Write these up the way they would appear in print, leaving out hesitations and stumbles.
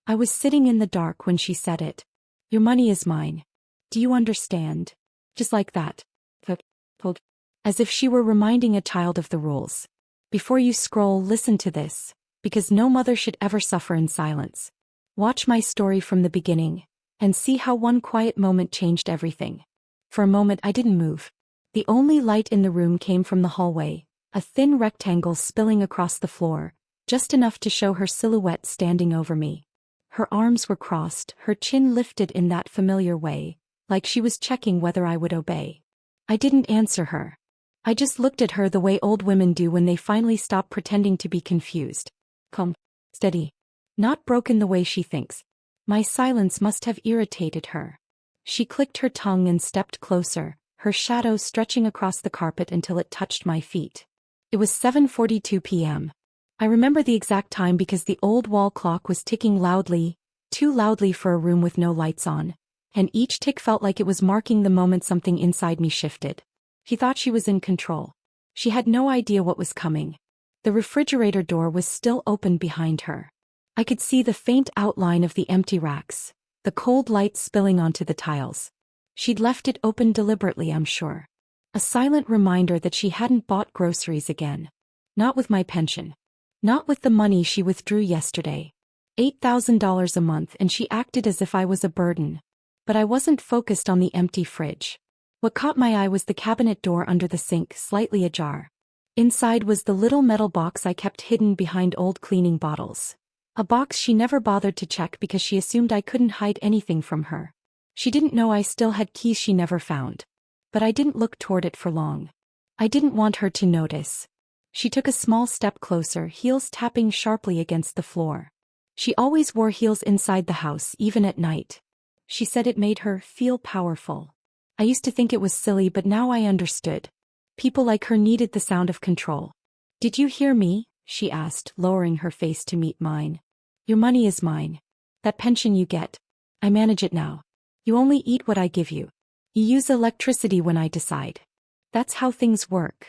I was sitting in the dark when she said it. Your money is mine. Do you understand? Just like that. Pulled. As if she were reminding a child of the rules. Before you scroll, listen to this, because no mother should ever suffer in silence. Watch my story from the beginning, and see how one quiet moment changed everything. For a moment I didn't move. The only light in the room came from the hallway, a thin rectangle spilling across the floor, just enough to show her silhouette standing over me. Her arms were crossed, her chin lifted in that familiar way, like she was checking whether I would obey. I didn't answer her. I just looked at her the way old women do when they finally stop pretending to be confused. Calm, steady. Not broken the way she thinks. My silence must have irritated her. She clicked her tongue and stepped closer, her shadow stretching across the carpet until it touched my feet. It was 7:42 p.m. I remember the exact time because the old wall clock was ticking loudly, too loudly for a room with no lights on, and each tick felt like it was marking the moment something inside me shifted. He thought she was in control. She had no idea what was coming. The refrigerator door was still open behind her. I could see the faint outline of the empty racks, the cold light spilling onto the tiles. She'd left it open deliberately, I'm sure. A silent reminder that she hadn't bought groceries again. Not with my pension. Not with the money she withdrew yesterday. $8,000 a month, and she acted as if I was a burden. But I wasn't focused on the empty fridge. What caught my eye was the cabinet door under the sink, slightly ajar. Inside was the little metal box I kept hidden behind old cleaning bottles. A box she never bothered to check because she assumed I couldn't hide anything from her. She didn't know I still had keys she never found. But I didn't look toward it for long. I didn't want her to notice. She took a small step closer, heels tapping sharply against the floor. She always wore heels inside the house, even at night. She said it made her feel powerful. I used to think it was silly, but now I understood. People like her needed the sound of control. Did you hear me? She asked, lowering her face to meet mine. Your money is mine. That pension you get. I manage it now. You only eat what I give you. You use electricity when I decide. That's how things work.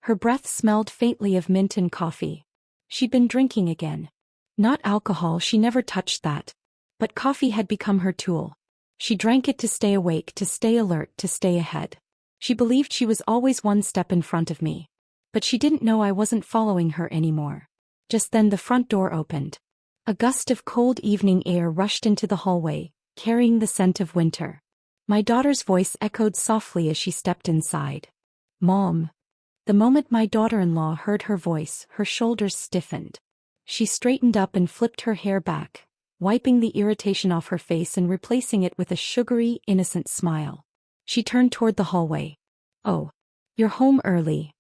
Her breath smelled faintly of mint and coffee. She'd been drinking again. Not alcohol, she never touched that. But coffee had become her tool. She drank it to stay awake, to stay alert, to stay ahead. She believed she was always one step in front of me. But she didn't know I wasn't following her anymore. Just then the front door opened. A gust of cold evening air rushed into the hallway, carrying the scent of winter. My daughter's voice echoed softly as she stepped inside. Mom. The moment my daughter-in-law heard her voice, her shoulders stiffened. She straightened up and flipped her hair back, wiping the irritation off her face and replacing it with a sugary, innocent smile. She turned toward the hallway. Oh. You're home early.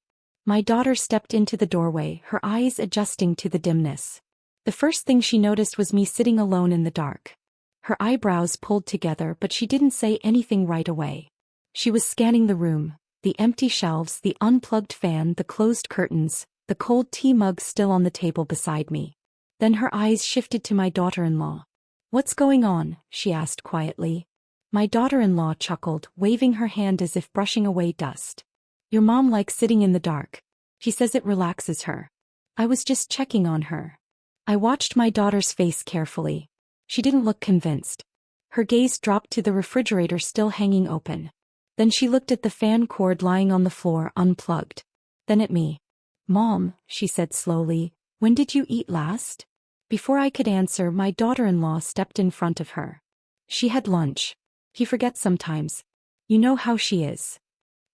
My daughter stepped into the doorway, her eyes adjusting to the dimness. The first thing she noticed was me sitting alone in the dark. Her eyebrows pulled together, but she didn't say anything right away. She was scanning the room, the empty shelves, the unplugged fan, the closed curtains, the cold tea mug still on the table beside me. Then her eyes shifted to my daughter-in-law. What's going on? She asked quietly. My daughter-in-law chuckled, waving her hand as if brushing away dust. Your mom likes sitting in the dark. She says it relaxes her. I was just checking on her. I watched my daughter's face carefully. She didn't look convinced. Her gaze dropped to the refrigerator still hanging open. Then she looked at the fan cord lying on the floor unplugged. Then at me. Mom, she said slowly, when did you eat last? Before I could answer, my daughter-in-law stepped in front of her. She had lunch. He forgets sometimes. You know how she is.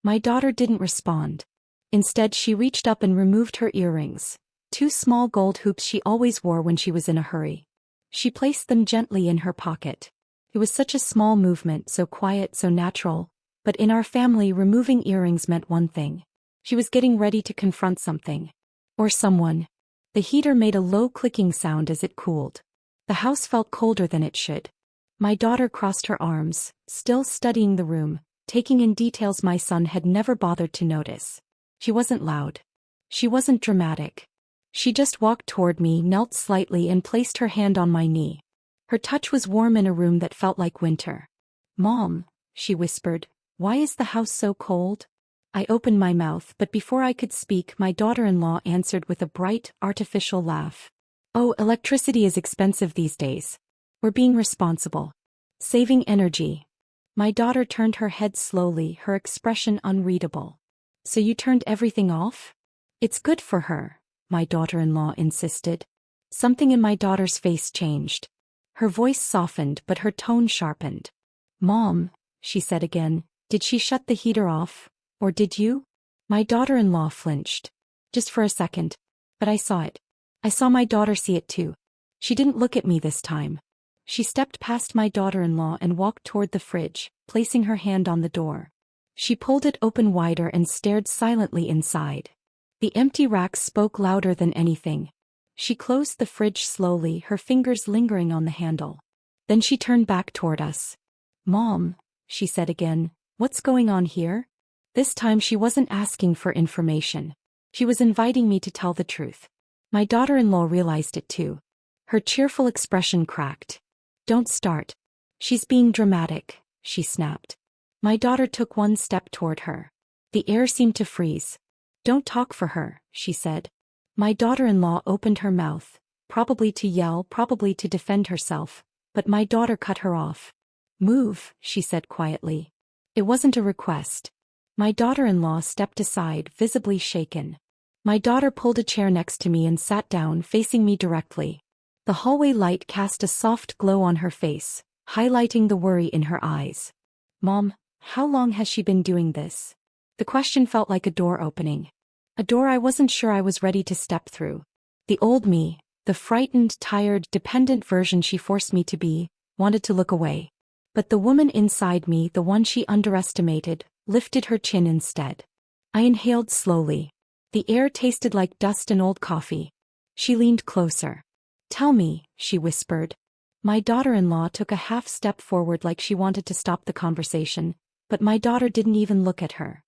My daughter didn't respond. Instead, she reached up and removed her earrings, 2 small gold hoops she always wore when she was in a hurry. She placed them gently in her pocket. It was such a small movement, so quiet, so natural, but in our family removing earrings meant one thing. She was getting ready to confront something. Or someone. The heater made a low clicking sound as it cooled. The house felt colder than it should. My daughter crossed her arms, still studying the room, taking in details my son had never bothered to notice. She wasn't loud. She wasn't dramatic. She just walked toward me, knelt slightly and placed her hand on my knee. Her touch was warm in a room that felt like winter. Mom, she whispered, why is the house so cold? I opened my mouth, but before I could speak, my daughter-in-law answered with a bright, artificial laugh. Oh, electricity is expensive these days. We're being responsible. Saving energy. My daughter turned her head slowly, her expression unreadable. So you turned everything off? It's good for her, my daughter-in-law insisted. Something in my daughter's face changed. Her voice softened but her tone sharpened. Mom, she said again, did she shut the heater off? Or did you? My daughter-in-law flinched. Just for a second. But I saw it. I saw my daughter see it too. She didn't look at me this time. She stepped past my daughter-in-law and walked toward the fridge, placing her hand on the door. She pulled it open wider and stared silently inside. The empty rack spoke louder than anything. She closed the fridge slowly, her fingers lingering on the handle. Then she turned back toward us. Mom, she said again, what's going on here? This time she wasn't asking for information. She was inviting me to tell the truth. My daughter-in-law realized it too. Her cheerful expression cracked. Don't start. She's being dramatic, she snapped. My daughter took one step toward her. The air seemed to freeze. Don't talk for her, she said. My daughter-in-law opened her mouth, probably to yell, probably to defend herself, but my daughter cut her off. Move, she said quietly. It wasn't a request. My daughter-in-law stepped aside, visibly shaken. My daughter pulled a chair next to me and sat down, facing me directly. The hallway light cast a soft glow on her face, highlighting the worry in her eyes. Mom, how long has she been doing this? The question felt like a door opening. A door I wasn't sure I was ready to step through. The old me, the frightened, tired, dependent version she forced me to be, wanted to look away. But the woman inside me, the one she underestimated, lifted her chin instead. I inhaled slowly. The air tasted like dust and old coffee. She leaned closer. Tell me, she whispered. My daughter-in-law took a half step forward like she wanted to stop the conversation, but my daughter didn't even look at her.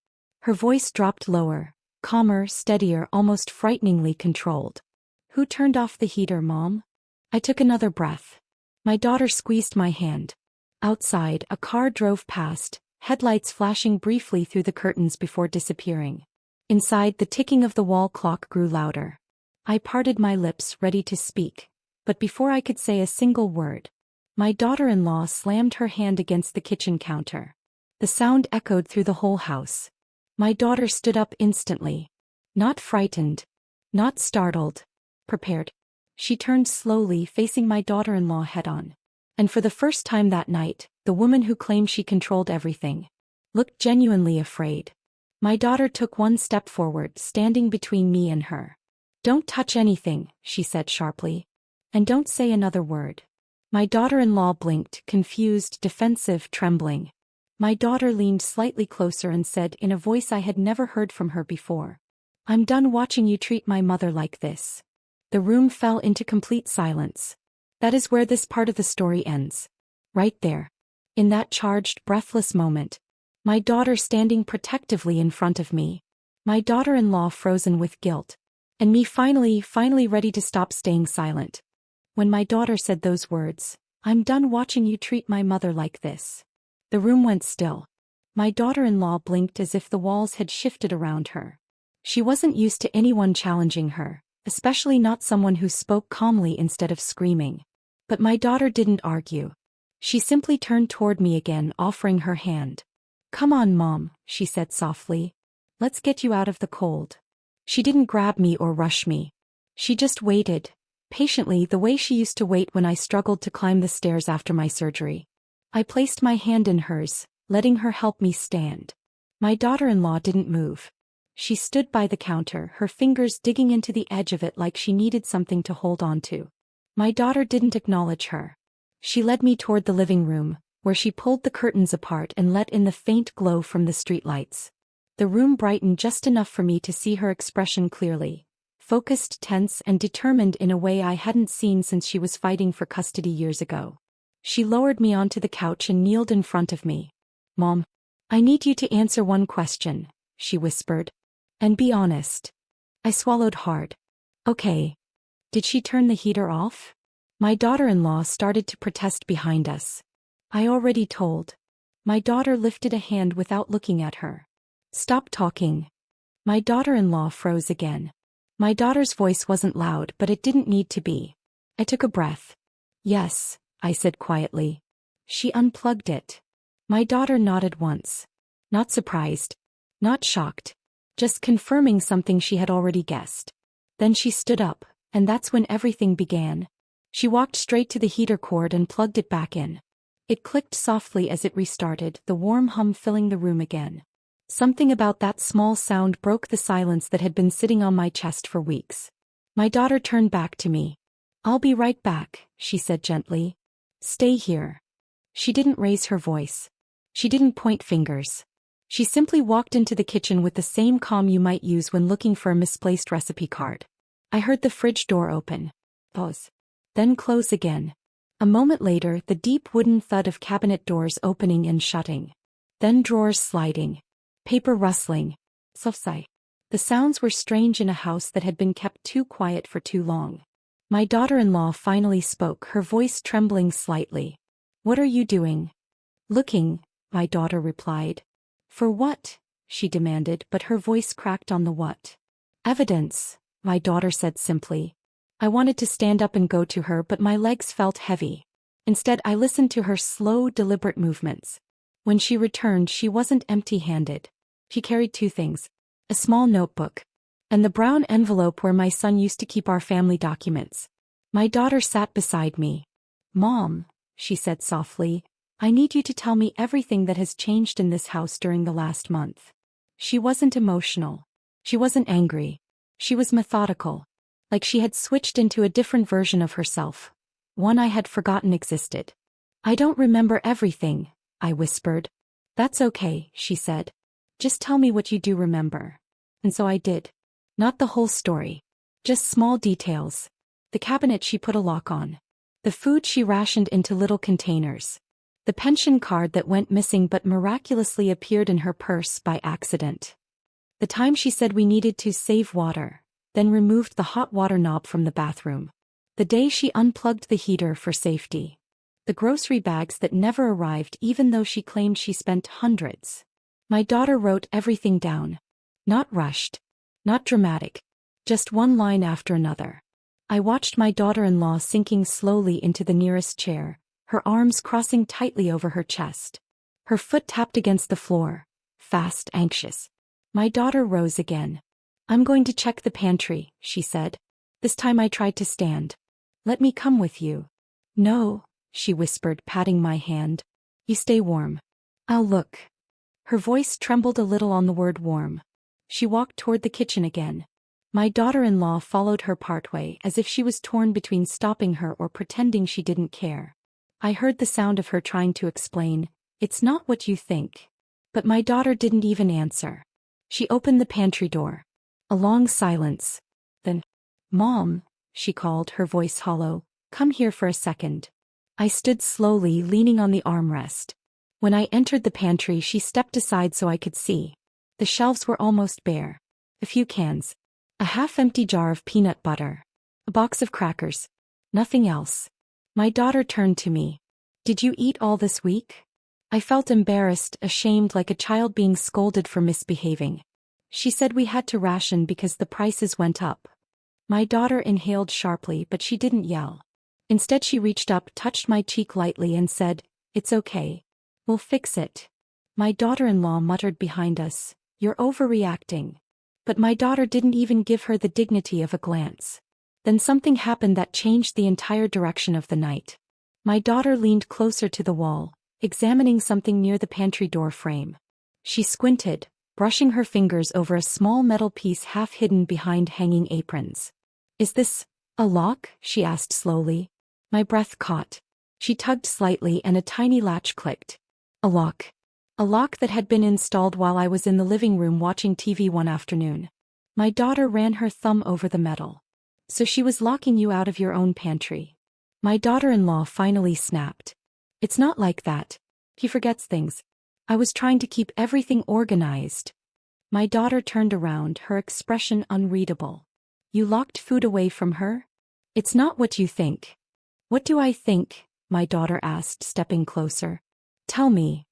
Her voice dropped lower, calmer, steadier, almost frighteningly controlled. Who turned off the heater, Mom? I took another breath. My daughter squeezed my hand. Outside, a car drove past, headlights flashing briefly through the curtains before disappearing. Inside, the ticking of the wall clock grew louder. I parted my lips, ready to speak. But before I could say a single word, my daughter-in-law slammed her hand against the kitchen counter. The sound echoed through the whole house. My daughter stood up instantly. Not frightened. Not startled. Prepared. She turned slowly, facing my daughter-in-law head-on. And for the first time that night, the woman who claimed she controlled everything looked genuinely afraid. My daughter took one step forward, standing between me and her. Don't touch anything, she said sharply. And don't say another word. My daughter-in-law blinked, confused, defensive, trembling. My daughter leaned slightly closer and said in a voice I had never heard from her before, I'm done watching you treat my mother like this. The room fell into complete silence. That is where this part of the story ends. Right there. In that charged, breathless moment. My daughter standing protectively in front of me. My daughter-in-law frozen with guilt. And me finally ready to stop staying silent. When my daughter said those words, I'm done watching you treat my mother like this. The room went still. My daughter-in-law blinked as if the walls had shifted around her. She wasn't used to anyone challenging her, especially not someone who spoke calmly instead of screaming. But my daughter didn't argue. She simply turned toward me again, offering her hand. Come on, Mom, she said softly. Let's get you out of the cold. She didn't grab me or rush me. She just waited. Patiently, the way she used to wait when I struggled to climb the stairs after my surgery. I placed my hand in hers, letting her help me stand. My daughter-in-law didn't move. She stood by the counter, her fingers digging into the edge of it like she needed something to hold on to. My daughter didn't acknowledge her. She led me toward the living room, where she pulled the curtains apart and let in the faint glow from the streetlights. The room brightened just enough for me to see her expression clearly. Focused, tense, and determined in a way I hadn't seen since she was fighting for custody years ago. She lowered me onto the couch and kneeled in front of me. Mom, I need you to answer one question, she whispered. And be honest. I swallowed hard. Okay. Did she turn the heater off? My daughter-in-law started to protest behind us. I already told. My daughter lifted a hand without looking at her. Stop talking. My daughter-in-law froze again. My daughter's voice wasn't loud, but it didn't need to be. I took a breath. Yes, I said quietly. She unplugged it. My daughter nodded once. Not surprised. Not shocked. Just confirming something she had already guessed. Then she stood up, and that's when everything began. She walked straight to the heater cord and plugged it back in. It clicked softly as it restarted, the warm hum filling the room again. Something about that small sound broke the silence that had been sitting on my chest for weeks. My daughter turned back to me. "I'll be right back," she said gently. "Stay here." She didn't raise her voice. She didn't point fingers. She simply walked into the kitchen with the same calm you might use when looking for a misplaced recipe card. I heard the fridge door open. Pause. Then close again. A moment later, the deep wooden thud of cabinet doors opening and shutting. Then drawers sliding. Paper rustling. Sofsai. The sounds were strange in a house that had been kept too quiet for too long. My daughter-in-law finally spoke, her voice trembling slightly. "What are you doing?" "Looking," my daughter replied. "For what?" she demanded, but her voice cracked on the what. "Evidence," my daughter said simply. I wanted to stand up and go to her, but my legs felt heavy. Instead, I listened to her slow, deliberate movements. When she returned, she wasn't empty-handed. She carried two things: a small notebook, and the brown envelope where my son used to keep our family documents. My daughter sat beside me. "Mom," she said softly, "I need you to tell me everything that has changed in this house during the last month." She wasn't emotional. She wasn't angry. She was methodical. Like she had switched into a different version of herself. One I had forgotten existed. "I don't remember everything," I whispered. "That's okay," she said. "Just tell me what you do remember." And so I did. Not the whole story. Just small details. The cabinet she put a lock on. The food she rationed into little containers. The pension card that went missing but miraculously appeared in her purse by accident. The time she said we needed to save water, then removed the hot water knob from the bathroom. The day she unplugged the heater for safety. The grocery bags that never arrived even though she claimed she spent hundreds. My daughter wrote everything down. Not rushed. Not dramatic. Just one line after another. I watched my daughter-in-law sinking slowly into the nearest chair, her arms crossing tightly over her chest. Her foot tapped against the floor. Fast, anxious. My daughter rose again. "I'm going to check the pantry," she said. This time I tried to stand. "Let me come with you." "No," she whispered, patting my hand. "You stay warm. I'll look." Her voice trembled a little on the word warm. She walked toward the kitchen again. My daughter-in-law followed her partway, as if she was torn between stopping her or pretending she didn't care. I heard the sound of her trying to explain, "It's not what you think." But my daughter didn't even answer. She opened the pantry door. A long silence. Then, "Mom," she called, her voice hollow, "come here for a second." I stood slowly, leaning on the armrest. When I entered the pantry, she stepped aside so I could see. The shelves were almost bare. A few cans. A half-empty jar of peanut butter. A box of crackers. Nothing else. My daughter turned to me. "Did you eat all this week?" I felt embarrassed, ashamed, like a child being scolded for misbehaving. She said we had to ration because the prices went up. My daughter inhaled sharply, but she didn't yell. Instead, she reached up, touched my cheek lightly and said, "It's okay. We'll fix it." My daughter-in-law muttered behind us, "You're overreacting." But my daughter didn't even give her the dignity of a glance. Then something happened that changed the entire direction of the night. My daughter leaned closer to the wall, examining something near the pantry door frame. She squinted, brushing her fingers over a small metal piece half hidden behind hanging aprons. "Is this a lock?" she asked slowly. My breath caught. She tugged slightly and a tiny latch clicked. A lock. A lock that had been installed while I was in the living room watching TV one afternoon. My daughter ran her thumb over the metal. "So she was locking you out of your own pantry." My daughter-in-law finally snapped. "It's not like that. He forgets things. I was trying to keep everything organized." My daughter turned around, her expression unreadable. "You locked food away from her?" "It's not what you think." "What do I think?" my daughter asked, stepping closer. "Tell me."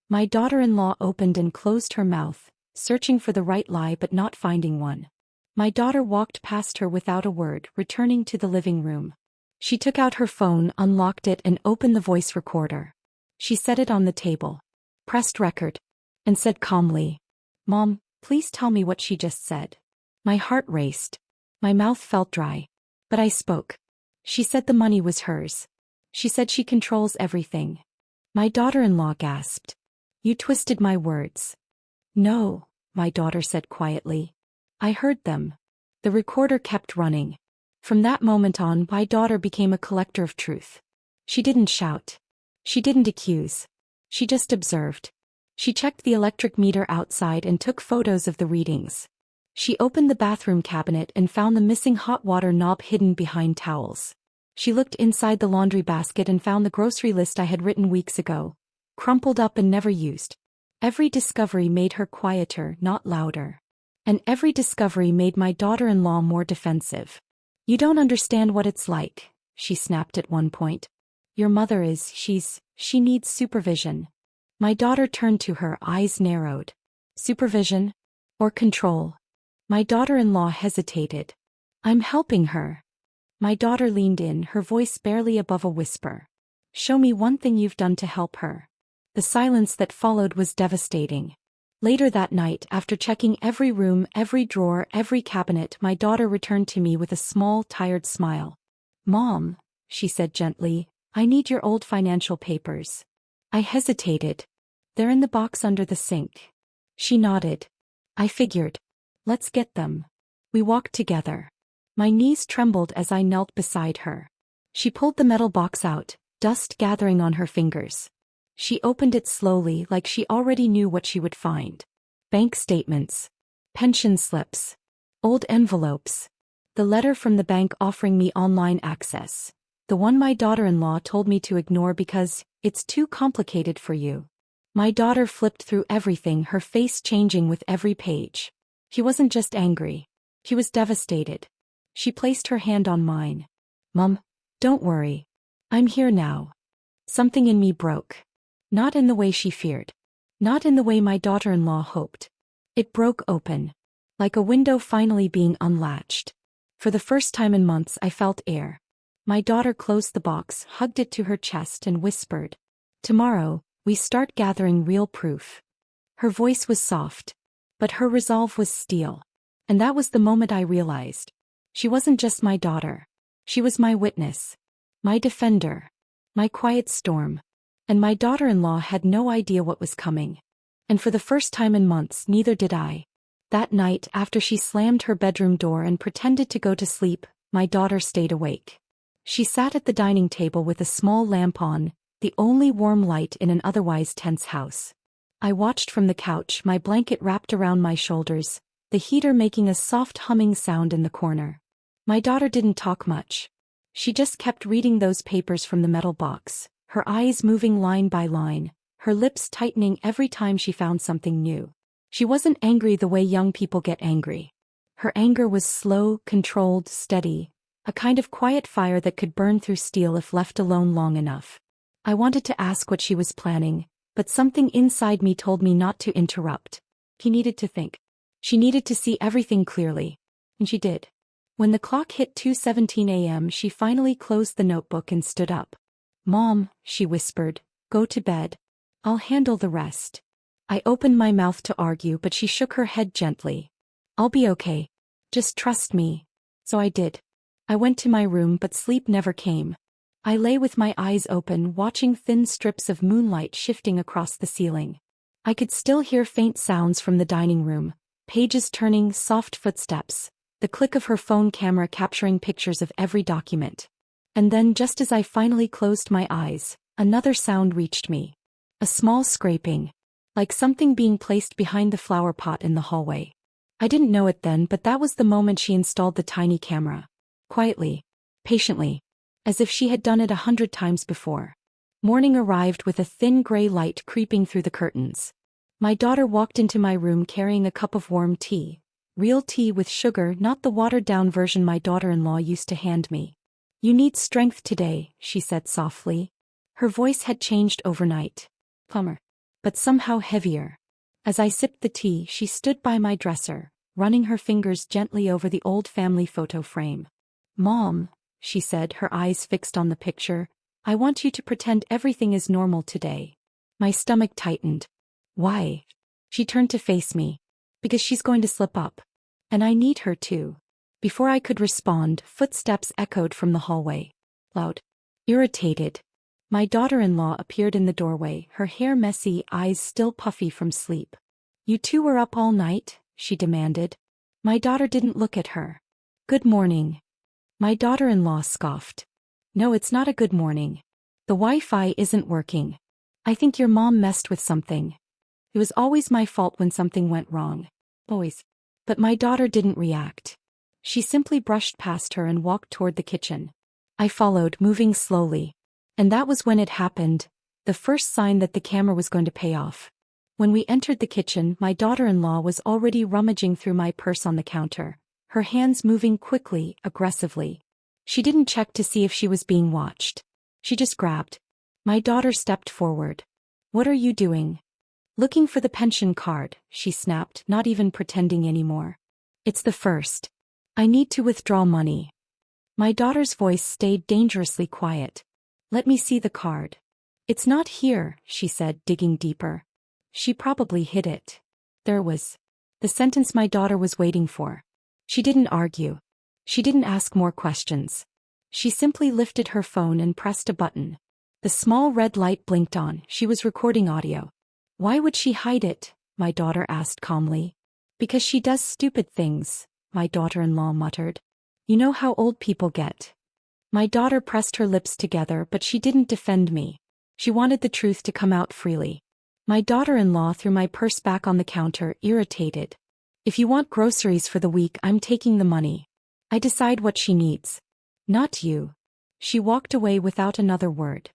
My daughter-in-law opened and closed her mouth, searching for the right lie but not finding one. My daughter walked past her without a word, returning to the living room. She took out her phone, unlocked it, and opened the voice recorder. She set it on the table, pressed record, and said calmly, "Mom, please tell me what she just said." My heart raced. My mouth felt dry. But I spoke. She said the money was hers. She said she controls everything. My daughter-in-law gasped. "You twisted my words." "No," my daughter said quietly. "I heard them." The recorder kept running. From that moment on, my daughter became a collector of truth. She didn't shout. She didn't accuse. She just observed. She checked the electric meter outside and took photos of the readings. She opened the bathroom cabinet and found the missing hot water knob hidden behind towels. She looked inside the laundry basket and found the grocery list I had written weeks ago, crumpled up and never used. Every discovery made her quieter, not louder. And every discovery made my daughter-in-law more defensive. "You don't understand what it's like," she snapped at one point. "Your mother is, she needs supervision." My daughter turned to her, eyes narrowed. Supervision? Or control? My daughter-in-law hesitated. "I'm helping her." My daughter leaned in, her voice barely above a whisper. "Show me one thing you've done to help her." The silence that followed was devastating. Later that night, after checking every room, every drawer, every cabinet, my daughter returned to me with a small, tired smile. "Mom," she said gently, "I need your old financial papers." I hesitated. "They're in the box under the sink." She nodded. "I figured. Let's get them." We walked together. My knees trembled as I knelt beside her. She pulled the metal box out, dust gathering on her fingers. She opened it slowly, like she already knew what she would find. Bank statements. Pension slips. Old envelopes. The letter from the bank offering me online access. The one my daughter-in-law told me to ignore because it's too complicated for you. My daughter flipped through everything, her face changing with every page. She wasn't just angry. She was devastated. She placed her hand on mine. "Mom, don't worry. I'm here now." Something in me broke. Not in the way she feared. Not in the way my daughter-in-law hoped. It broke open. Like a window finally being unlatched. For the first time in months I felt air. My daughter closed the box, hugged it to her chest and whispered, "Tomorrow, we start gathering real proof." Her voice was soft. But her resolve was steel. And that was the moment I realized. She wasn't just my daughter. She was my witness. My defender. My quiet storm. And my daughter-in-law had no idea what was coming. And for the first time in months, neither did I. That night, after she slammed her bedroom door and pretended to go to sleep, my daughter stayed awake. She sat at the dining table with a small lamp on, the only warm light in an otherwise tense house. I watched from the couch, my blanket wrapped around my shoulders, the heater making a soft humming sound in the corner. My daughter didn't talk much. She just kept reading those papers from the metal box, her eyes moving line by line, her lips tightening every time she found something new. She wasn't angry the way young people get angry. Her anger was slow, controlled, steady, a kind of quiet fire that could burn through steel if left alone long enough. I wanted to ask what she was planning, but something inside me told me not to interrupt. She needed to think. She needed to see everything clearly. And she did. When the clock hit 2:17 a.m., she finally closed the notebook and stood up. "Mom," she whispered, "go to bed. I'll handle the rest." I opened my mouth to argue, but she shook her head gently. "I'll be okay. Just trust me." So I did. I went to my room, but sleep never came. I lay with my eyes open, watching thin strips of moonlight shifting across the ceiling. I could still hear faint sounds from the dining room, pages turning, soft footsteps, the click of her phone camera capturing pictures of every document. And then, just as I finally closed my eyes, another sound reached me. A small scraping. Like something being placed behind the flower pot in the hallway. I didn't know it then, but that was the moment she installed the tiny camera. Quietly. Patiently. As if she had done it 100 times before. Morning arrived with a thin gray light creeping through the curtains. My daughter walked into my room carrying a cup of warm tea. Real tea with sugar, not the watered-down version my daughter-in-law used to hand me. "You need strength today," she said softly. Her voice had changed overnight. Plumber. But somehow heavier. As I sipped the tea, she stood by my dresser, running her fingers gently over the old family photo frame. "Mom," she said, her eyes fixed on the picture. I want you to pretend everything is normal today. My stomach tightened. Why? She turned to face me. Because she's going to slip up. And I need her to. Before I could respond, footsteps echoed from the hallway. Loud. Irritated. My daughter-in-law appeared in the doorway, her hair messy, eyes still puffy from sleep. You two were up all night? She demanded. My daughter didn't look at her. Good morning. My daughter-in-law scoffed. No, it's not a good morning. The Wi-Fi isn't working. I think your mom messed with something. It was always my fault when something went wrong. Always. But my daughter didn't react. She simply brushed past her and walked toward the kitchen. I followed, moving slowly. And that was when it happened, the first sign that the camera was going to pay off. When we entered the kitchen, my daughter-in-law was already rummaging through my purse on the counter, her hands moving quickly, aggressively. She didn't check to see if she was being watched. She just grabbed. My daughter stepped forward. What are you doing? Looking for the pension card, she snapped, not even pretending anymore. It's the first. I need to withdraw money. My daughter's voice stayed dangerously quiet. Let me see the card. It's not here, she said, digging deeper. She probably hid it. There was. The sentence my daughter was waiting for. She didn't argue. She didn't ask more questions. She simply lifted her phone and pressed a button. The small red light blinked on. She was recording audio. Why would she hide it? My daughter asked calmly. Because she does stupid things, my daughter-in-law muttered. You know how old people get. My daughter pressed her lips together, but she didn't defend me. She wanted the truth to come out freely. My daughter-in-law threw my purse back on the counter, irritated. If you want groceries for the week, I'm taking the money. I decide what she needs. Not you. She walked away without another word.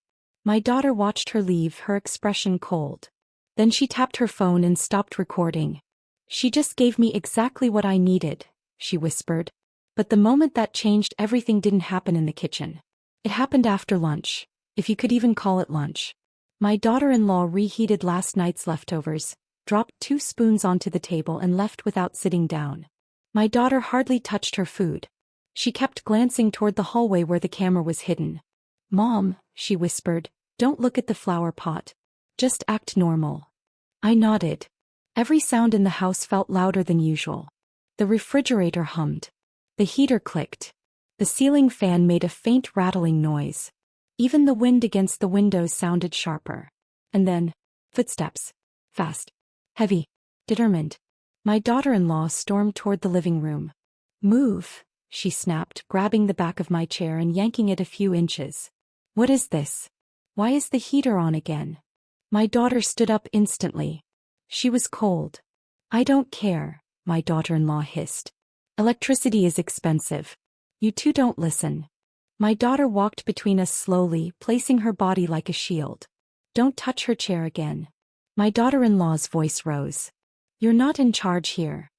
My daughter watched her leave, her expression cold. Then she tapped her phone and stopped recording. She just gave me exactly what I needed, she whispered. But the moment that changed everything didn't happen in the kitchen. It happened after lunch, if you could even call it lunch. My daughter-in-law reheated last night's leftovers, dropped 2 spoons onto the table and left without sitting down. My daughter hardly touched her food. She kept glancing toward the hallway where the camera was hidden. Mom, she whispered, don't look at the flower pot. Just act normal. I nodded. Every sound in the house felt louder than usual. The refrigerator hummed. The heater clicked. The ceiling fan made a faint rattling noise. Even the wind against the windows sounded sharper. And then, footsteps. Fast. Heavy. Determined. My daughter-in-law stormed toward the living room. Move, she snapped, grabbing the back of my chair and yanking it a few inches. What is this? Why is the heater on again? My daughter stood up instantly. She was cold. I don't care, my daughter-in-law hissed. Electricity is expensive. You two don't listen. My daughter walked between us slowly, placing her body like a shield. Don't touch her chair again. My daughter-in-law's voice rose. You're not in charge here.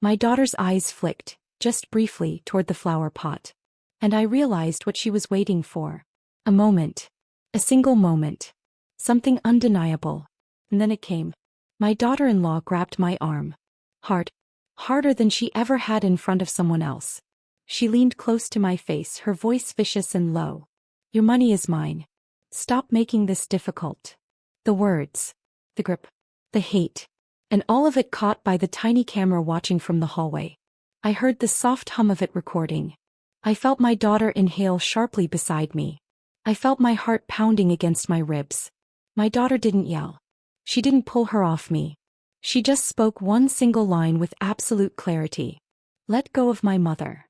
My daughter's eyes flicked, just briefly, toward the flower pot. And I realized what she was waiting for. A moment. A single moment. Something undeniable. And then it came. My daughter-in-law grabbed my arm. Hard. Harder than she ever had in front of someone else. She leaned close to my face, her voice vicious and low. Your money is mine. Stop making this difficult. The words. The grip. The hate. And all of it caught by the tiny camera watching from the hallway. I heard the soft hum of it recording. I felt my daughter inhale sharply beside me. I felt my heart pounding against my ribs. My daughter didn't yell. She didn't pull her off me. She just spoke one single line with absolute clarity. Let go of my mother.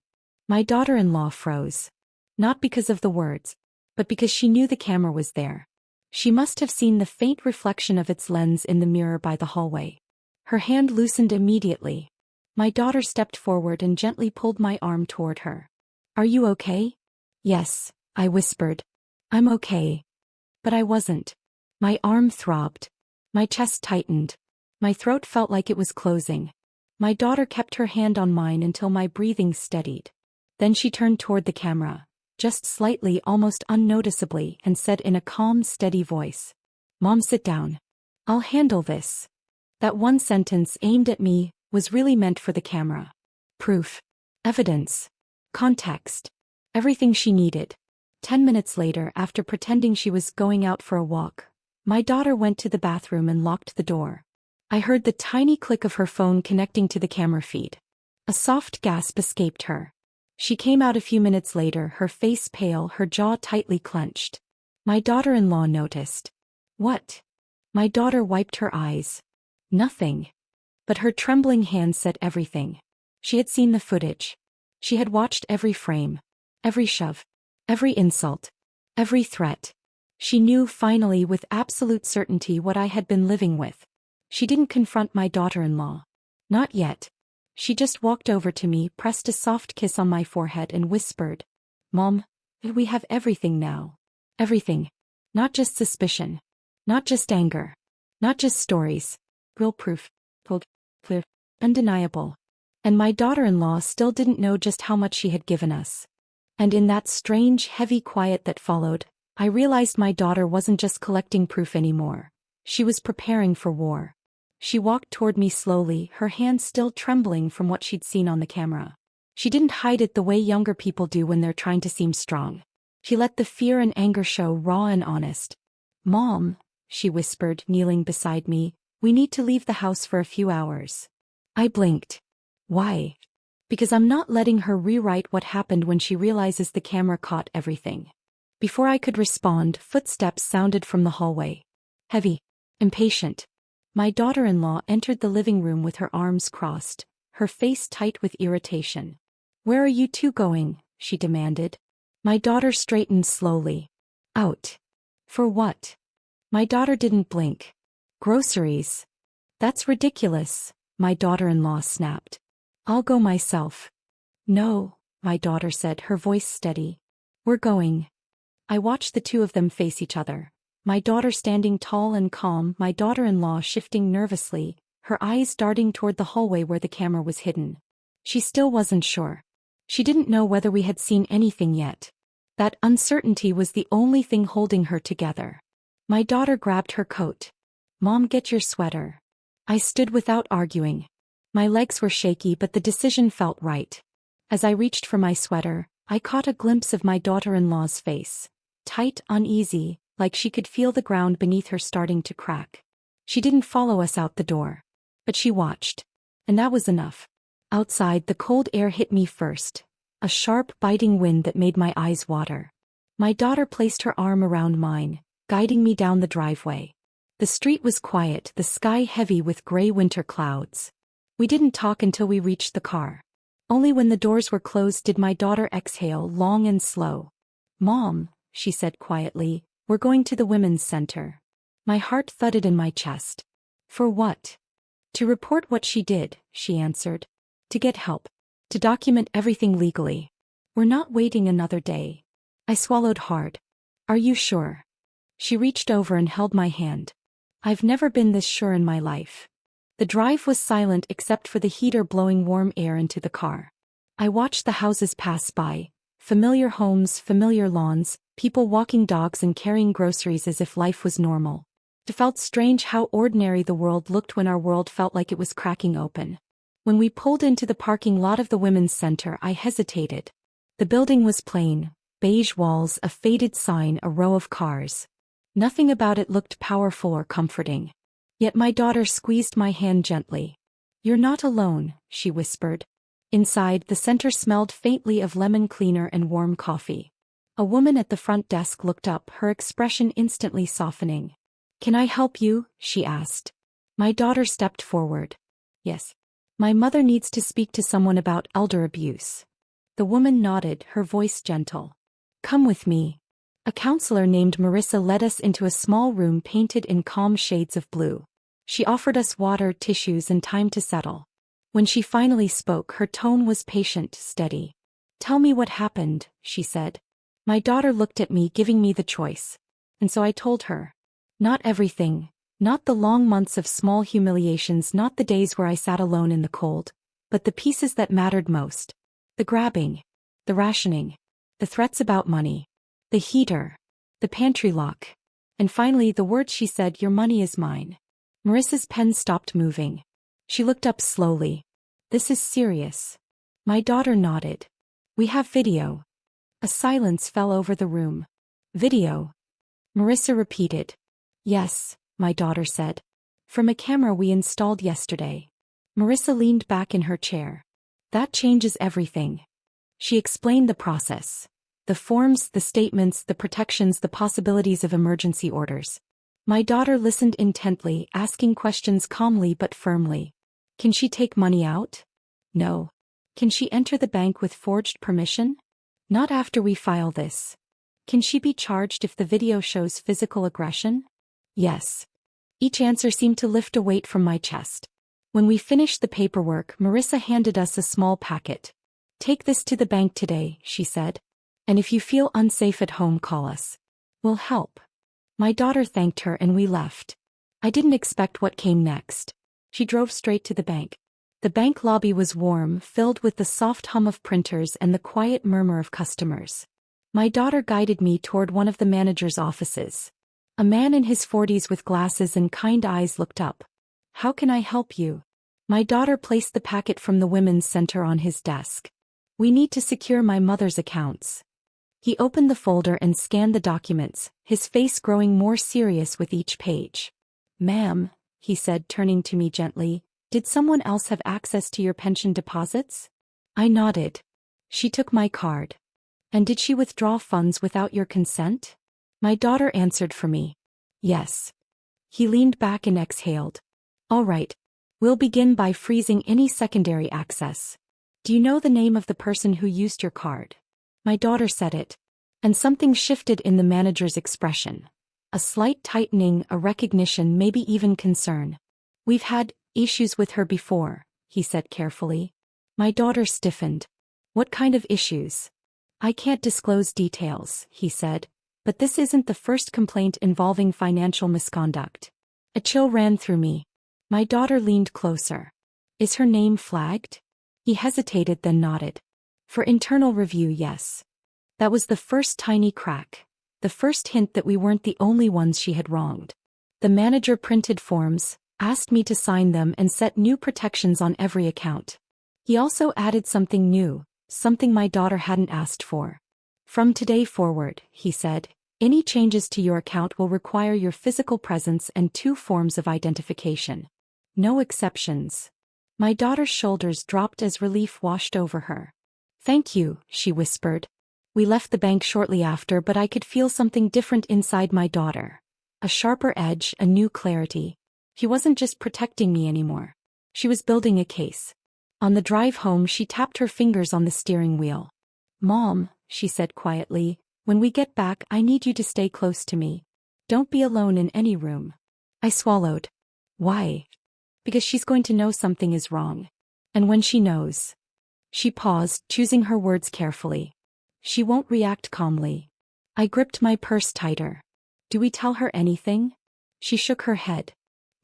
My daughter-in-law froze. Not because of the words, but because she knew the camera was there. She must have seen the faint reflection of its lens in the mirror by the hallway. Her hand loosened immediately. My daughter stepped forward and gently pulled my arm toward her. Are you okay? Yes, I whispered. I'm okay. But I wasn't. My arm throbbed. My chest tightened. My throat felt like it was closing. My daughter kept her hand on mine until my breathing steadied. Then she turned toward the camera, just slightly, almost unnoticeably, and said in a calm, steady voice, Mom, sit down. I'll handle this. That one sentence, aimed at me, was really meant for the camera. Proof. Evidence. Context. everything she needed. 10 minutes later, after pretending she was going out for a walk, my daughter went to the bathroom and locked the door. I heard the tiny click of her phone connecting to the camera feed. A soft gasp escaped her. She came out a few minutes later, her face pale, her jaw tightly clenched. My daughter-in-law noticed. What? My daughter wiped her eyes. Nothing. But her trembling hand said everything. She had seen the footage. She had watched every frame, every shove, every insult, every threat. She knew finally with absolute certainty what I had been living with. She didn't confront my daughter-in-law. Not yet. She just walked over to me, pressed a soft kiss on my forehead and whispered, "Mom, we have everything now. Everything. Not just suspicion. Not just anger. Not just stories. Real proof. Cold, clear, undeniable." And my daughter-in-law still didn't know just how much she had given us. And in that strange, heavy quiet that followed, I realized my daughter wasn't just collecting proof anymore. She was preparing for war. She walked toward me slowly, her hand still trembling from what she'd seen on the camera. She didn't hide it the way younger people do when they're trying to seem strong. She let the fear and anger show raw and honest. "Mom," she whispered, kneeling beside me, "we need to leave the house for a few hours." I blinked. Why? Because I'm not letting her rewrite what happened when she realizes the camera caught everything. Before I could respond, footsteps sounded from the hallway. Heavy, impatient. My daughter-in-law entered the living room with her arms crossed, her face tight with irritation. "Where are you two going?" she demanded. My daughter straightened slowly. "Out." "For what?" My daughter didn't blink. "Groceries." "That's ridiculous," my daughter-in-law snapped. "I'll go myself." "No," my daughter said, her voice steady. "We're going." I watched the two of them face each other. My daughter standing tall and calm, my daughter-in-law shifting nervously, her eyes darting toward the hallway where the camera was hidden. She still wasn't sure. She didn't know whether we had seen anything yet. That uncertainty was the only thing holding her together. My daughter grabbed her coat. "Mom, get your sweater." I stood without arguing. My legs were shaky, but the decision felt right. As I reached for my sweater, I caught a glimpse of my daughter-in-law's face. Tight, uneasy, like she could feel the ground beneath her starting to crack. She didn't follow us out the door. But she watched. And that was enough. Outside, the cold air hit me first. A sharp, biting wind that made my eyes water. My daughter placed her arm around mine, guiding me down the driveway. The street was quiet, the sky heavy with gray winter clouds. We didn't talk until we reached the car. Only when the doors were closed did my daughter exhale long and slow. "Mom," she said quietly, "we're going to the women's center." My heart thudded in my chest. "For what?" "To report what she did," she answered. "To get help. To document everything legally. We're not waiting another day." I swallowed hard. "Are you sure?" She reached over and held my hand. I've never been this sure in my life. The drive was silent except for the heater blowing warm air into the car. I watched the houses pass by. Familiar homes, familiar lawns, people walking dogs and carrying groceries as if life was normal. It felt strange how ordinary the world looked when our world felt like it was cracking open. When we pulled into the parking lot of the women's center, I hesitated. The building was plain, beige walls, a faded sign, a row of cars. Nothing about it looked powerful or comforting. Yet my daughter squeezed my hand gently. "You're not alone," she whispered. Inside, the center smelled faintly of lemon cleaner and warm coffee. A woman at the front desk looked up, her expression instantly softening. "Can I help you?" she asked. My daughter stepped forward. "Yes. My mother needs to speak to someone about elder abuse." The woman nodded, her voice gentle. "Come with me." A counselor named Marissa led us into a small room painted in calm shades of blue. She offered us water, tissues, and time to settle. When she finally spoke, her tone was patient, steady. "Tell me what happened," she said. My daughter looked at me, giving me the choice. And so I told her. Not everything. Not the long months of small humiliations, not the days where I sat alone in the cold, but the pieces that mattered most. The grabbing. The rationing. The threats about money. The heater. The pantry lock. And finally the words she said, "Your money is mine." Marissa's pen stopped moving. She looked up slowly. "This is serious." My daughter nodded. "We have video." A silence fell over the room. Video. Marissa repeated. Yes, my daughter said. From a camera we installed yesterday. Marissa leaned back in her chair. That changes everything. She explained the process. The forms, the statements, the protections, the possibilities of emergency orders. My daughter listened intently, asking questions calmly but firmly. Can she take money out? No. Can she enter the bank with forged permission? Not after we file this. Can she be charged if the video shows physical aggression? Yes. Each answer seemed to lift a weight from my chest. When we finished the paperwork, Marissa handed us a small packet. Take this to the bank today, she said. And if you feel unsafe at home, call us. We'll help. My daughter thanked her and we left. I didn't expect what came next. She drove straight to the bank. The bank lobby was warm, filled with the soft hum of printers and the quiet murmur of customers. My daughter guided me toward one of the manager's offices. A man in his 40s with glasses and kind eyes looked up. How can I help you? My daughter placed the packet from the Women's Center on his desk. We need to secure my mother's accounts. He opened the folder and scanned the documents, his face growing more serious with each page. Ma'am, he said, turning to me gently, did someone else have access to your pension deposits? I nodded. She took my card. And did she withdraw funds without your consent? My daughter answered for me. Yes. He leaned back and exhaled. All right. We'll begin by freezing any secondary access. Do you know the name of the person who used your card? My daughter said it. And something shifted in the manager's expression. A slight tightening, a recognition, maybe even concern. We've had issues with her before, he said carefully. My daughter stiffened. What kind of issues? I can't disclose details, he said, but this isn't the first complaint involving financial misconduct. A chill ran through me. My daughter leaned closer. Is her name flagged? He hesitated, then nodded. For internal review, yes. That was the first tiny crack. The first hint that we weren't the only ones she had wronged. The manager printed forms, asked me to sign them and set new protections on every account. He also added something new, something my daughter hadn't asked for. From today forward, he said, any changes to your account will require your physical presence and 2 forms of identification. No exceptions. My daughter's shoulders dropped as relief washed over her. Thank you, she whispered. We left the bank shortly after, but I could feel something different inside my daughter. A sharper edge, a new clarity. She wasn't just protecting me anymore. She was building a case. On the drive home, she tapped her fingers on the steering wheel. Mom, she said quietly, when we get back, I need you to stay close to me. Don't be alone in any room. I swallowed. Why? Because she's going to know something is wrong. And when she knows. She paused, choosing her words carefully. She won't react calmly. I gripped my purse tighter. Do we tell her anything? She shook her head.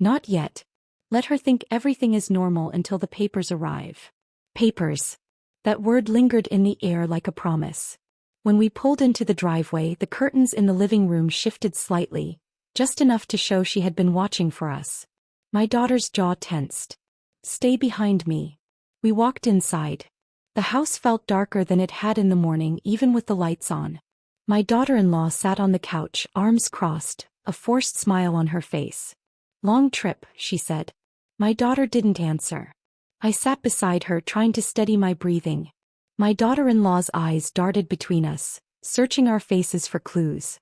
Not yet. Let her think everything is normal until the papers arrive. Papers. That word lingered in the air like a promise. When we pulled into the driveway, the curtains in the living room shifted slightly, just enough to show she had been watching for us. My daughter's jaw tensed. Stay behind me. We walked inside. The house felt darker than it had in the morning, even with the lights on. My daughter-in-law sat on the couch, arms crossed, a forced smile on her face. Long trip, she said. My daughter didn't answer. I sat beside her, trying to steady my breathing. My daughter-in-law's eyes darted between us, searching our faces for clues.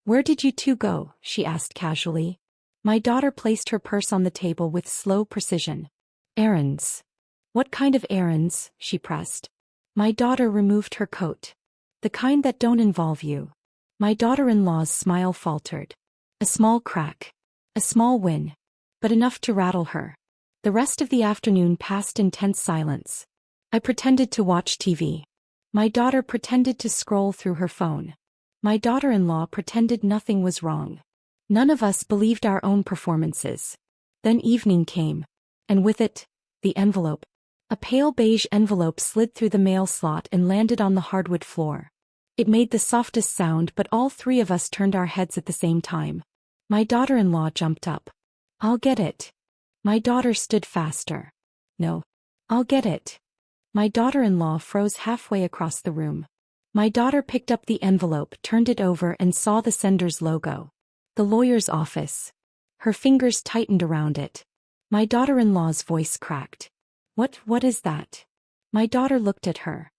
Where did you 2 go? She asked casually. My daughter placed her purse on the table with slow precision. Errands. What kind of errands? She pressed. My daughter removed her coat. The kind that don't involve you. My daughter-in-law's smile faltered. A small crack. A small win. But enough to rattle her. The rest of the afternoon passed in tense silence. I pretended to watch TV. My daughter pretended to scroll through her phone. My daughter-in-law pretended nothing was wrong. None of us believed our own performances. Then evening came. And with it, the envelope. A pale beige envelope slid through the mail slot and landed on the hardwood floor. It made the softest sound, but all 3 of us turned our heads at the same time. My daughter-in-law jumped up. I'll get it. My daughter stood faster. No. I'll get it. My daughter-in-law froze halfway across the room. My daughter picked up the envelope, turned it over, and saw the sender's logo. The lawyer's office. Her fingers tightened around it. My daughter-in-law's voice cracked. What is that? My daughter looked at her.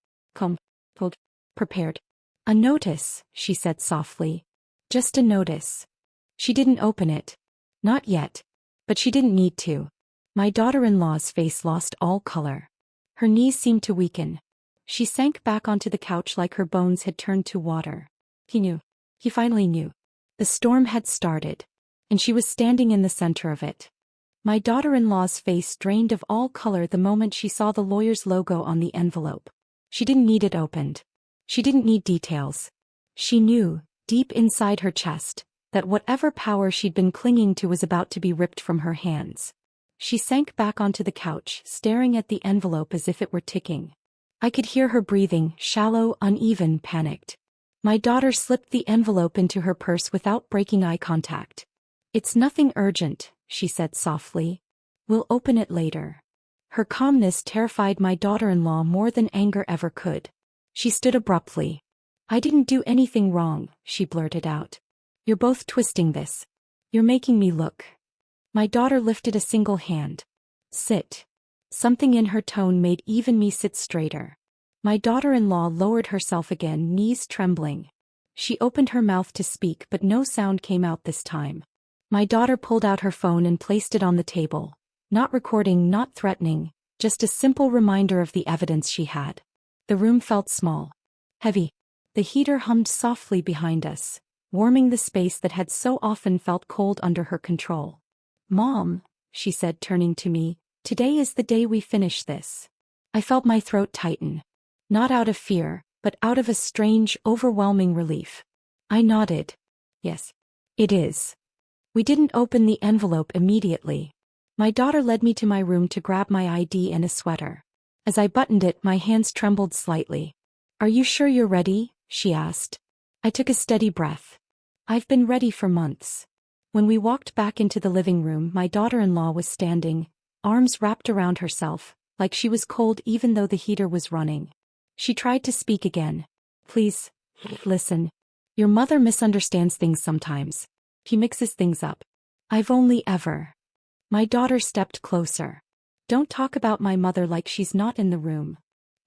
Prepared. A notice, she said softly. Just a notice. She didn't open it. Not yet. But she didn't need to. My daughter-in-law's face lost all color. Her knees seemed to weaken. She sank back onto the couch like her bones had turned to water. He knew. He finally knew. The storm had started. And she was standing in the center of it. My daughter-in-law's face drained of all color the moment she saw the lawyer's logo on the envelope. She didn't need it opened. She didn't need details. She knew, deep inside her chest, that whatever power she'd been clinging to was about to be ripped from her hands. She sank back onto the couch, staring at the envelope as if it were ticking. I could hear her breathing, shallow, uneven, panicked. My daughter slipped the envelope into her purse without breaking eye contact. It's nothing urgent, she said softly. We'll open it later. Her calmness terrified my daughter-in-law more than anger ever could. She stood abruptly. I didn't do anything wrong, she blurted out. You're both twisting this. You're making me look. My daughter lifted a single hand. Sit. Something in her tone made even me sit straighter. My daughter-in-law lowered herself again, knees trembling. She opened her mouth to speak, but no sound came out this time. My daughter pulled out her phone and placed it on the table. Not recording, not threatening, just a simple reminder of the evidence she had. The room felt small. Heavy. The heater hummed softly behind us, warming the space that had so often felt cold under her control. Mom, she said, turning to me, today is the day we finish this. I felt my throat tighten. Not out of fear, but out of a strange, overwhelming relief. I nodded. Yes. It is. We didn't open the envelope immediately. My daughter led me to my room to grab my ID and a sweater. As I buttoned it, my hands trembled slightly. Are you sure you're ready? She asked. I took a steady breath. I've been ready for months. When we walked back into the living room, my daughter-in-law was standing, arms wrapped around herself, like she was cold even though the heater was running. She tried to speak again. Please, listen. Your mother misunderstands things sometimes. She mixes things up. I've only ever. My daughter stepped closer. Don't talk about my mother like she's not in the room.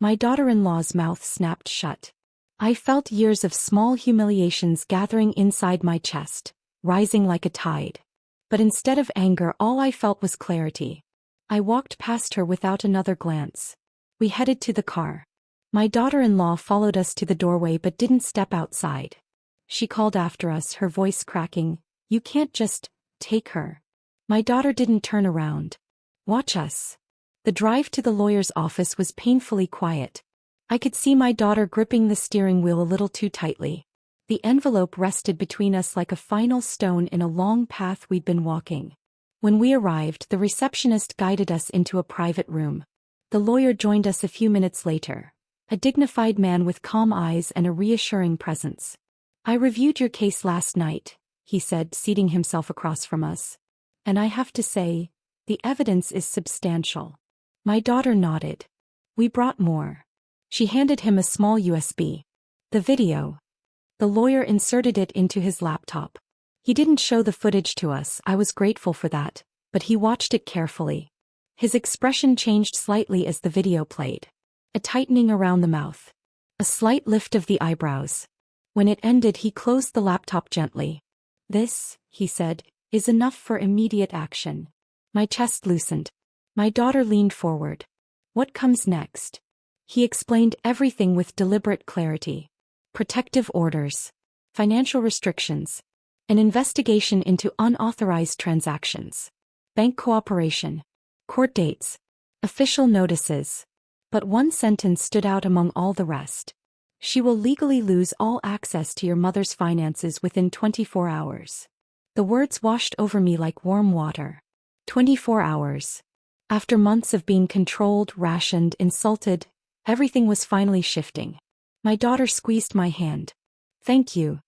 My daughter-in-law's mouth snapped shut. I felt years of small humiliations gathering inside my chest, rising like a tide. But instead of anger, all I felt was clarity. I walked past her without another glance. We headed to the car. My daughter-in-law followed us to the doorway but didn't step outside. She called after us, her voice cracking, "You can't just take her." My daughter didn't turn around. Watch us. The drive to the lawyer's office was painfully quiet. I could see my daughter gripping the steering wheel a little too tightly. The envelope rested between us like a final stone in a long path we'd been walking. When we arrived, the receptionist guided us into a private room. The lawyer joined us a few minutes later, a dignified man with calm eyes and a reassuring presence. I reviewed your case last night, he said, seating himself across from us. And I have to say, the evidence is substantial. My daughter nodded. We brought more. She handed him a small USB. The video. The lawyer inserted it into his laptop. He didn't show the footage to us. I was grateful for that, but he watched it carefully. His expression changed slightly as the video played. A tightening around the mouth. A slight lift of the eyebrows. When it ended, he closed the laptop gently. This, he said, is enough for immediate action. My chest loosened. My daughter leaned forward. What comes next? He explained everything with deliberate clarity. Protective orders. Financial restrictions. An investigation into unauthorized transactions. Bank cooperation. Court dates. Official notices. But one sentence stood out among all the rest. She will legally lose all access to your mother's finances within 24 hours. The words washed over me like warm water. 24 hours. After months of being controlled, rationed, insulted, everything was finally shifting. My daughter squeezed my hand. Thank you.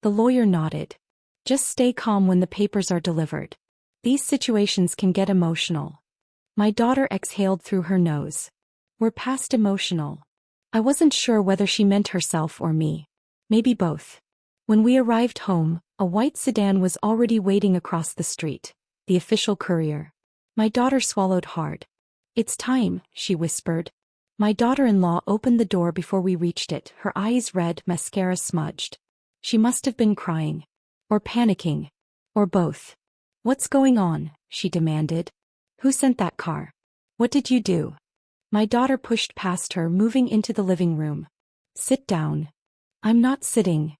The lawyer nodded. Just stay calm when the papers are delivered. These situations can get emotional. My daughter exhaled through her nose. We're past emotional. I wasn't sure whether she meant herself or me. Maybe both. When we arrived home, a white sedan was already waiting across the street. The official courier. My daughter swallowed hard. "It's time," she whispered. My daughter-in-law opened the door before we reached it, her eyes red, mascara smudged. She must have been crying. Or panicking. Or both. "What's going on?" she demanded. "Who sent that car? What did you do?" My daughter pushed past her, moving into the living room. "Sit down." "I'm not sitting.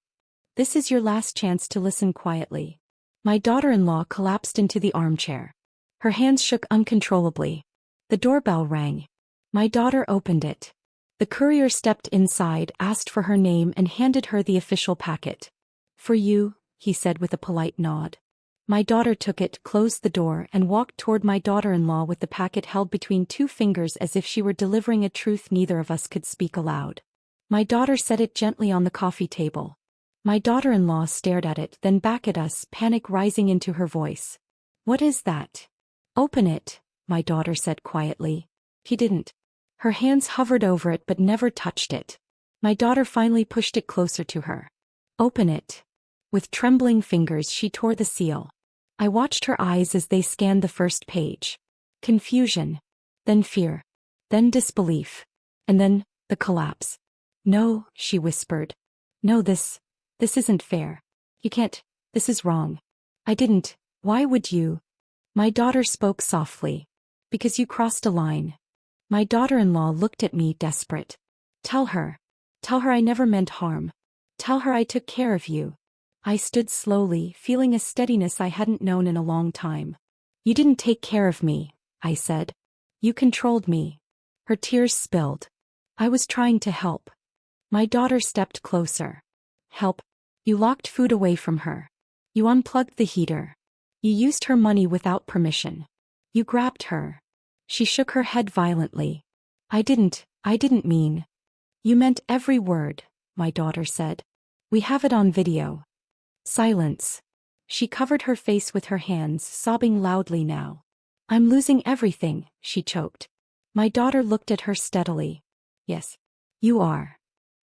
This is your last chance to listen quietly." My daughter-in-law collapsed into the armchair. Her hands shook uncontrollably. The doorbell rang. My daughter opened it. The courier stepped inside, asked for her name, and handed her the official packet. "For you," he said with a polite nod. My daughter took it, closed the door, and walked toward my daughter-in-law with the packet held between two fingers as if she were delivering a truth neither of us could speak aloud. My daughter set it gently on the coffee table. My daughter-in-law stared at it, then back at us, panic rising into her voice. "What is that?" "Open it," my daughter said quietly. He didn't. Her hands hovered over it but never touched it. My daughter finally pushed it closer to her. "Open it." With trembling fingers she tore the seal. I watched her eyes as they scanned the first page. Confusion. Then fear. Then disbelief. And then, the collapse. "No," she whispered. "No, this isn't fair. You can't, this is wrong. I didn't, why would you?" My daughter spoke softly. "Because you crossed a line." My daughter-in-law looked at me, desperate. Tell her I never meant harm. Tell her I took care of you." I stood slowly, feeling a steadiness I hadn't known in a long time. "You didn't take care of me," I said. "You controlled me." Her tears spilled. "I was trying to help." My daughter stepped closer. "Help? You locked food away from her. You unplugged the heater. You used her money without permission. You grabbed her." She shook her head violently. I didn't mean." "You meant every word," my daughter said. "We have it on video." Silence. She covered her face with her hands, sobbing loudly now. "I'm losing everything," she choked. My daughter looked at her steadily. "Yes. You are."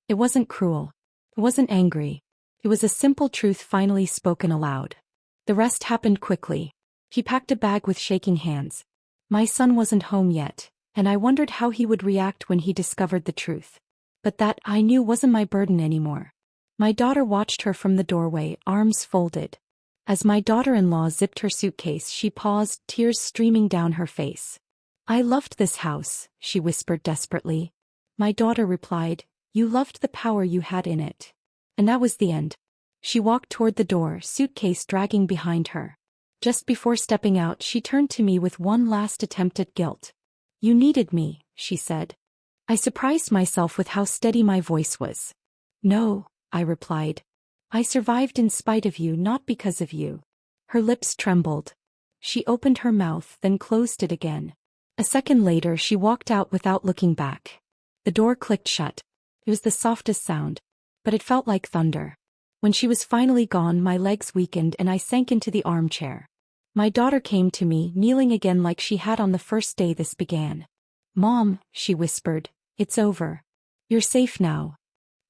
It wasn't cruel. It wasn't angry. It was a simple truth finally spoken aloud. The rest happened quickly. He packed a bag with shaking hands. My son wasn't home yet, and I wondered how he would react when he discovered the truth. But that, I knew, wasn't my burden anymore. My daughter watched her from the doorway, arms folded. As my daughter-in-law zipped her suitcase, she paused, tears streaming down her face. "I loved this house," she whispered desperately. My daughter replied, "You loved the power you had in it." And that was the end. She walked toward the door, suitcase dragging behind her. Just before stepping out, she turned to me with one last attempt at guilt. "You needed me," she said. I surprised myself with how steady my voice was. "No," I replied. "I survived in spite of you, not because of you." Her lips trembled. She opened her mouth, then closed it again. A second later, she walked out without looking back. The door clicked shut. It was the softest sound, but it felt like thunder. When she was finally gone, my legs weakened and I sank into the armchair. My daughter came to me, kneeling again like she had on the first day this began. "Mom," she whispered, "it's over. You're safe now."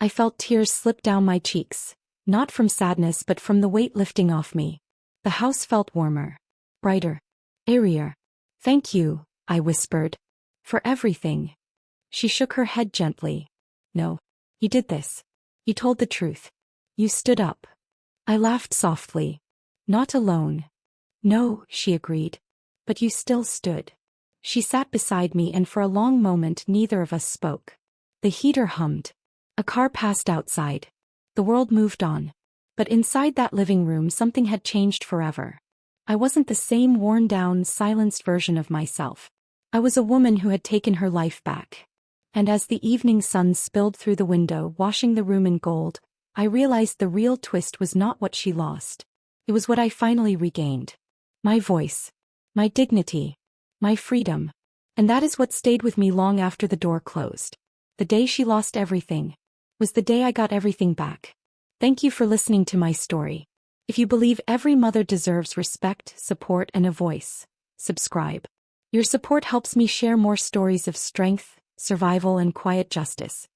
I felt tears slip down my cheeks, not from sadness but from the weight lifting off me. The house felt warmer, brighter, airier. "Thank you," I whispered. "For everything." She shook her head gently. "No. You did this. You told the truth. You stood up." I laughed softly. "Not alone." "No," she agreed. "But you still stood." She sat beside me and for a long moment neither of us spoke. The heater hummed. A car passed outside. The world moved on. But inside that living room something had changed forever. I wasn't the same worn-down, silenced version of myself. I was a woman who had taken her life back. And as the evening sun spilled through the window, washing the room in gold, I realized the real twist was not what she lost. It was what I finally regained. My voice. My dignity. My freedom. And that is what stayed with me long after the door closed. The day she lost everything was the day I got everything back. Thank you for listening to my story. If you believe every mother deserves respect, support, and a voice, subscribe. Your support helps me share more stories of strength, survival, and quiet justice.